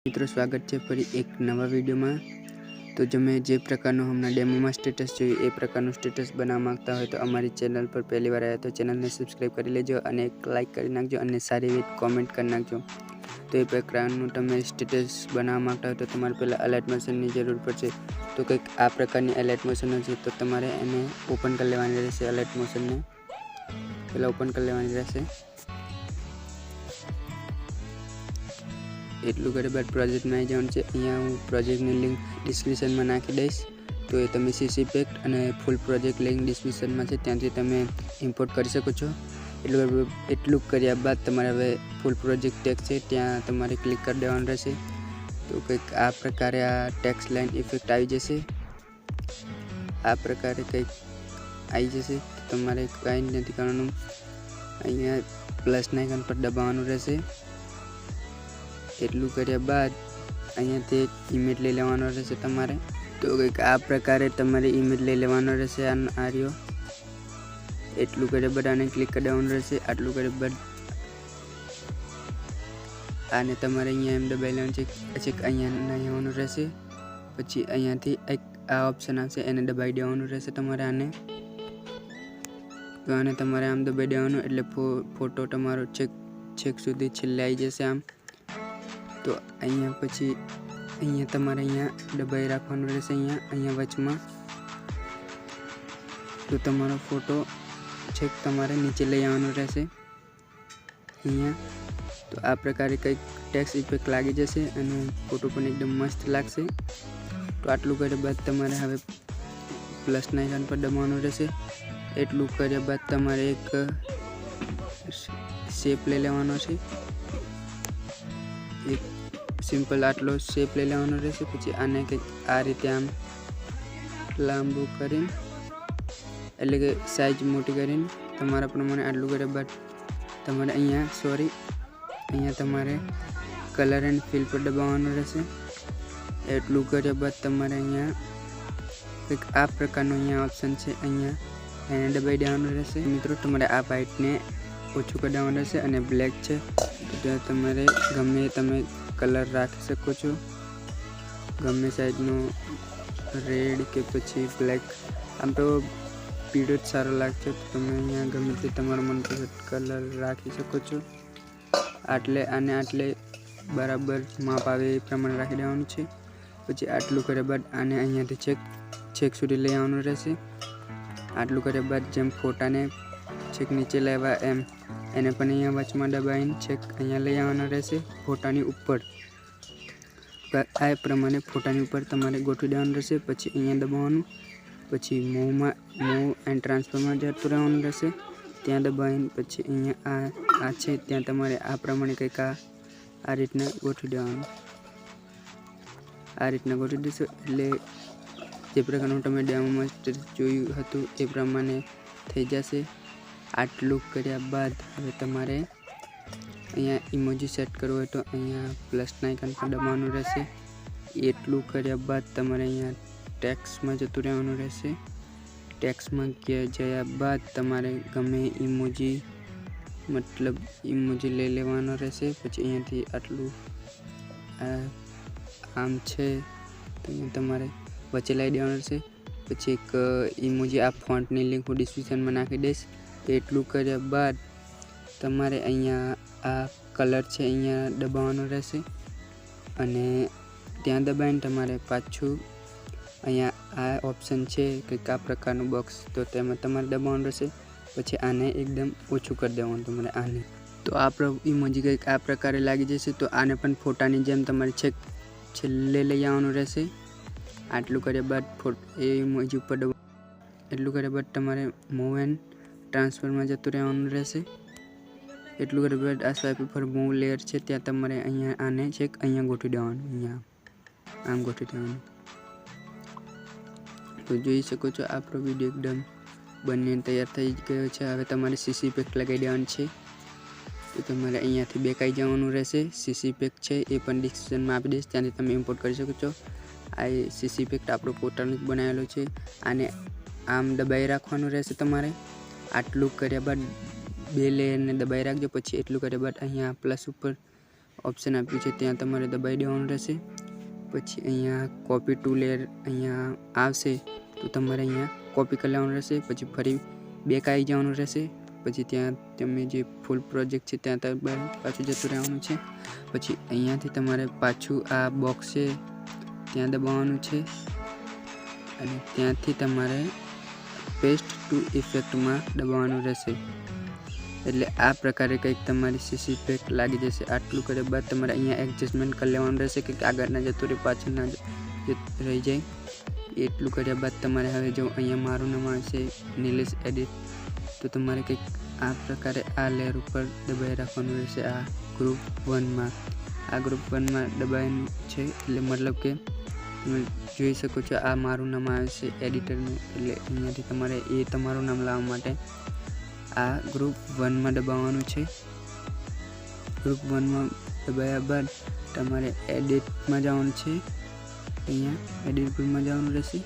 मित्रों स्वागत है फरी एक नवा वीडियो में। तो जो मैं जे प्रकार हमने डेमो में स्टेटस जो ए प्रकार स्टेटस बना मांगता हो तो अमरी चैनल पर पहली बार आया तो चैनल ने सब्सक्राइब कर लीजिए और एक लाइक कर नाखजो और सारी रीत कॉमेंट कर नाखजो। तो ये प्रकार तमे स्टेटस बना मांगता हो तो तमारे पहला अलर्ट मशीन की जरूर पड़े। तो कंईक आ प्रकार अलर्ट मशीन है तो तमारे एने ओपन कर लेवानी रहेशे। अलर्ट मशीन ने पहला ओपन कर लेवानी रहेशे। एटलू करे बाद प्रोजेक्ट में आई जाऊँ है। अँ हूँ प्रोजेक्ट की लिंक डिस्क्रिप्शन में नाखी दईश तो ये तमे सीसी पेक और फूल प्रोजेक्ट लिंक डिस्क्रिप्शन में है त्याथी तमे इम्पोर्ट कर सको। एटलू कर्या बाद तमारे हवे फूल प्रोजेक्ट टेक्स है त्या तमारे क्लिक कर देवानुं रहेशे। तो कंईक आ प्रकारे आ टेक्स्ट लाइन इफेक्ट आई जशे। आ प्रकारे कंईक आई जशे। तमारे कांई नथी करवानुं। अहींया प्लस ना आइकन पर दबाववानुं रहेशे। एटलू कर्या बाद अहींयाथी एक इमेज लई लेवानो रहेशे तमारे। तो कंईक आ प्रकारे तमारे इमेज लई लेवानो रहेशे। आ रह्यो। एटलू कर्या बाद आने क्लिक कर देवानुं रहेशे। आटलू कर्या बाद आने तमारे अहींया एम दबाई लेवानुं छे। पछी अहींया नहीं आववानुं रहेशे। पछी अहींयाथी एक आ ऑप्शन आवशे एने दबाई देवानुं रहेशे तमारे आने। तो आने तमारे आम दबाई देवानुं एटले फोटो तमारो छेक सुधी छेल्ले आई जशे आम। तो अहींया पछी अहींया तमारे अहींया दबाई राखवानुं रहेशे। अहींया वचमां तो तमारो फोटो छेक तमारे नीचे लई आववानुं रहेशे अहींया। तो आ प्रकारे कंईक टेक्स्ट इफेक्ट लागी जशे अने फोटो पण एकदम मस्त लागशे। तो आटलू कर्या बाद तमारे हवे प्लस ना आइकन पर दबाववानुं रहेशे। एटलू कर्या बाद तमारे एक शेप लई लेवानो छे। एक सिंपल आटलो शेप लई लेवानो रहेशे। पछी आने कंईक आ रीते आम लांबू करीने एटले के साइज मोटी करीने तमारा प्रमाणे आटलू कर्या बाद तमारे अहींया तमारे कलर एंड फिल पर दबाववानुं रहेशे। एटलू कर्या बाद तमारे अहींया कंईक आ प्रकारनो अहींया ऑप्शन छे अहींया एने दबाई देवानुं रहेशे। मित्रों तमारे आ वाइट ने ओछुं कर देवानुं रहेशे अने ब्लेक छे तो तमारे गमे तमे कलर राखी सको छो। गमे साइजनो रेड के पछी ब्लेक आम तो पीळो ज सारो लागशे तो तमे अहींया गमे ते तमारो मनपसंद कलर राखी सको छो। आटले आने आटले बराबर माप आवे ए प्रमाणे राखी देवानुं छे। पछी आटलू कर्या बाद आने अहींयाथी छेक सुधी लई आववानुं रहेशे। आटलू कर्या बाद जेम फोटाने छेक नीचे लाव्या एम एने पण अहींया वचमां दबावीने छेक अहींया लई आववाना रहेशे फोटानी उपर। आ प्रमाणे फोटानी उपर तमारे गोठवी देवानुं रहेशे। पछी अहींया दबाववानुं। पछी मूव एंड ट्रांसफर में जतुं रहेवानुं रहेशे त्यां दबावीने पछी अहींया आ छे त्यां तमारे आ प्रमाणे कंईक आ रीतना गोठवी देवानुं। आ रीतना गोठवी देशो एटले जे प्रकारनुं तमे डेमोमां जोयुं हतुं ए प्रमाणे थई जशे। आटलू कर्या बाद हवे तमारे अहींया इमोजी सेट करवो होय तो अहींया प्लस ना आइकन पर दबाववानुं रहेशे। एटलू कर्या बाद तमारे अहींया टेक्स्ट में जतुं रहेवानुं रहेशे। टेक्स्ट में जया बाद तमारे गमे इमोजी मतलब इमोजी लई लेवानो रहेशे। पछी अहींयाथी आटलू आम छे तो अहींया तमारे वच्चे लाई देवानुं रहेशे। पछी एक इमोजी आ फॉन्टनी लिंक हूँ डिस्क्रिप्शन में नाखी दईश। एटलू कर्या बाद तमारे अहींया आ कलर छे अहींया दबाववानो रहेशे अने त्यां दबावीने तमारे पाछुं अहींया आ ऑप्शन छे कंईक आ प्रकारनुं बॉक्स तो तेमां तमारे दबाववानुं रहेशे। पछी आने एकदम ओछुं कर देवानुं तमारे आने। तो आ इमोजी कंईक आ प्रकारे लागी जशे। तो आने पण फोटानी जेम तमारे छेक छेल्ले लई आववानुं रहेशे। आटलू कर्या बाद ए इमोजी उपर એટલું કર્યા બાદ તમારે મૂવ એન્ડ ટ્રાન્સફરમાં જતું રહેવાનું રહેશે. એટલું કર્યા બાદ આ સ્વાઇપ ઉપર મૂવ લેયર છે ત્યાં તમારે અહીંયા આને છેક અહીંયા ગોઠવી દેવાનું, અહીંયા આમ ગોઠવી દેવાનું. તો જોઈ શકો છો આપણો વિડીયો એકદમ બનીને તૈયાર થઈ ગયો છે. હવે તમારે સીસી પેક લગાવી દેવાનું છે. તો તમારે અહીંયાથી બેકાઈ જવાનું રહેશે. સીસી પેક છે એ પણ ડિસ્ક્રિપ્શનમાં આપી દઈશ, ત્યાંથી તમે ઇમ્પોર્ટ કરી શકો છો. આ સીસી પેક આપણો પોતાનો જ બનાવેલો છે. આને આમ દબાઈ રાખવાનું રહેશે તમારે. આટલું કર્યા બાદ 2 લેયરને દબાઈ રાખજો. પછી એટલું કર્યા બાદ અહીંયા પ્લસ ઉપર ઓપ્શન આપ્યું છે ત્યાં તમારે દબાઈ દેવાનું રહેશે. પછી અહીંયા કોપી ટુ લેયર અહીંયા આવશે તો તમારે અહીંયા કોપી કરી લેવાનું રહેશે. પછી ફરી બેકાઈ જવાનું રહેશે. પછી ત્યાં તમે જે ફૂલ પ્રોજેક્ટ છે ત્યાં પાછું જતું રહેવાનું છે. પછી અહીંયાથી તમારે પાછું આ બોક્સ છે ત્યાં દબાવવાનું છે અને ત્યાંથી તમારે પેસ્ટ ટુ ઇફેક્ટમાં દબાવવાનું રહેશે. એટલે આ પ્રકારે કંઈક તમારી સીસી પેક લાગી જશે. આટલું કર્યા બાદ તમારે અહીંયા એડજસ્ટમેન્ટ કરી લેવાનું રહેશે કે આગળના જતું રહે પાછળ ના રહી જાય. એટલું કર્યા બાદ તમારે હવે જો અહીંયા મારું નામ આવશે નિલેશ એડિટ, તો તમારે કંઈક આ પ્રકારે આ લેયર ઉપર દબાઈ રાખવાનું રહેશે. આ ગ્રુપ 1માં દબાવવાનું છે. એટલે મતલબ કે તમે જોઈ શકો છો આ મારું નામ આવે છે એડિટરનું. એટલે અહીંયાથી તમારે એ તમારું નામ લાવવા માટે આ ગ્રુપ 1માં દબાવવાનું છે. ગ્રુપ 1માં દબાવ્યા બાદ તમારે એડિટમાં જવાનું છે. અહીંયા એડિટમાં જવાનું રહેશે.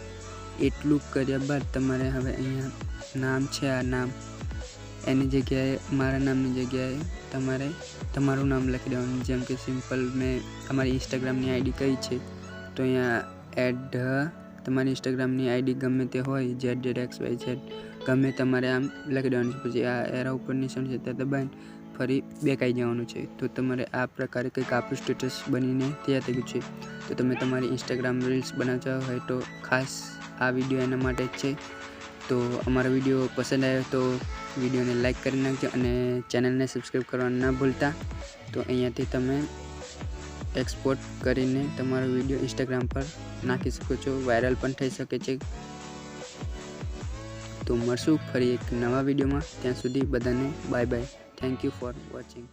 એટલું કર્યા બાદ તમારે હવે અહીંયા નામ છે, આ નામ એની જગ્યાએ મારા નામની જગ્યાએ તમારે તમારું નામ લખી દેવાનું. જેમ કે સિમ્પલ મેં અમારી ઇન્સ્ટાગ્રામની આઈડી કઈ છે તો અહીંયા એડ તમારી ઇન્સ્ટાગ્રામની આઈડી ગમે તે હોય ZZXYZ ગમે તમારે આમ લખી દેવાનું છે. પછી આ એરા ઉપર નિશાન છે ત્યાં દબાઈને ફરી બેકાઈ જવાનું છે. તો તમારે આ પ્રકારે કંઈક આપણું સ્ટેટસ બનીને તૈયાર થઈ ગયું છે. તો તમે તમારી ઇન્સ્ટાગ્રામ રીલ્સ બનાવતા હોય તો ખાસ આ વિડીયો એના માટે જ છે. તો અમારો વિડીયો પસંદ આવ્યો તો વિડીયોને લાઈક કરી નાખજો અને ચેનલને સબસ્ક્રાઈબ કરવાનું ના ભૂલતા. તો અહીંયાથી તમે એક્સપોર્ટ કરીને તમારો વિડીયો ઇન્સ્ટાગ્રામ પર નાખી શકો છો. વાયરલ પણ થઈ શકે છે. તો મળશું ફરી એક નવા વિડીયોમાં. ત્યાં સુધી બધાને bye bye. Thank you for watching.